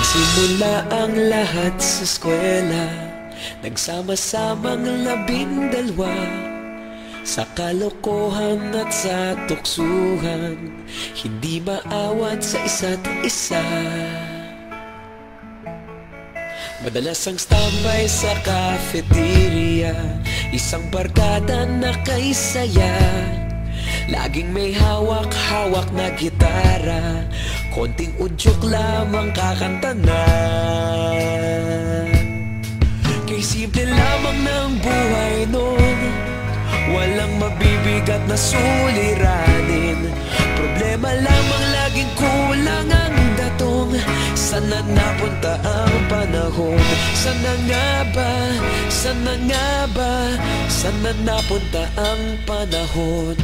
Nagsimula ang lahat sa eskwela, nagsama-samang 12, sa kalokohan at sa tuksuhan, hindi maawat sa isa't isa. Madalas ang standby sa cafeteria, isang barkada na kay saya. Laging may hawak-hawak na gitara, konting udyok lamang kakanta na. Kay simple lamang ng buhay nun, walang mabibigat na suliranin. Problema lamang laging kulang ang datong. Sana napunta ang panahon? Sana nga ba? Sana nga ba? Sana napunta ang panahon?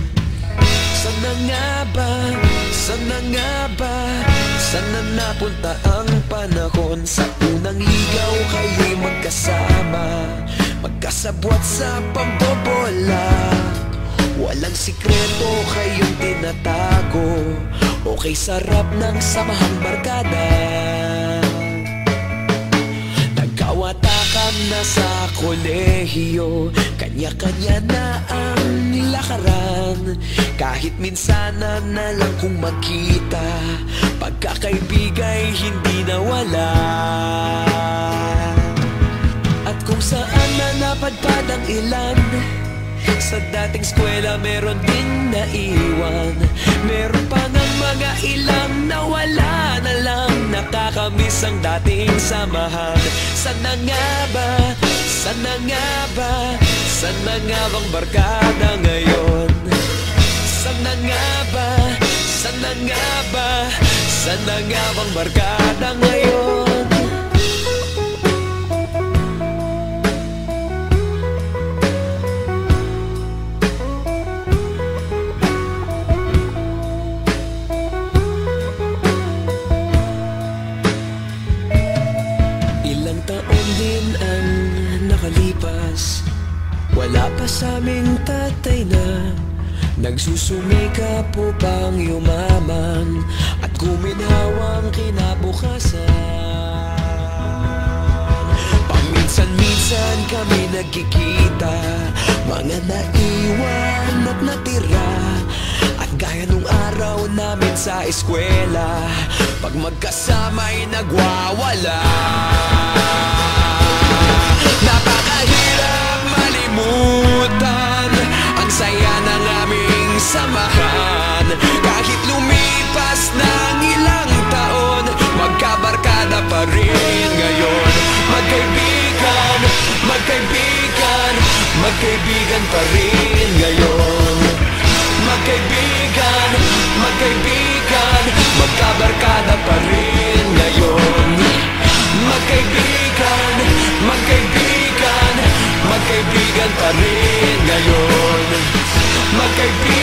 Sana nga ba? Sana nga ba? Sana napunta ang panahon? Sa unang ligaw kayo'y magkasama, magkasabwat sa pambobola. Walang sikreto kayong tinatago, okay sarap ng samahang barkada. Nagkawatakan na sa kolehiyo, kanya-kanya na ang nilakaran. Kahit minsan na lang kung magkita, pagkakaibigay hindi nawala. At kung saan na napadpad ang ilan, sa dating eskwela meron ding naiwan. Meron pa ng mga ilang nawala na lang, nakakamiss ang dating samahan. Sana nga ba? Sana nga ba? Sana nga bang barkada ngayon? Sana nga ba? Sana nga ba? Sana nga bang barkada ngayon? Ilang taon din ang nakalipas, wala pa sa aming tatay na nagsusumikap upang yumaman at guminhawang kinabukasan. Paminsan-minsan kami nagkikita, mga naiwan at natira. At gaya nung araw namin sa eskwela, pag magkasama'y nagwawala. Napakahirap malimutan ang saya ng aming samahan. Kahit lumipas ng ilang taon, magkabarkada pa rin ngayon. Magkaibigan, magkaibigan, magkaibigan pa rin ngayon. Magkaibigan, magkaibigan, magkabarkada pa rin ngayon. Magkaibigan, magkaibigan, magkaibigan pa rin ngayon. Magkaibigan.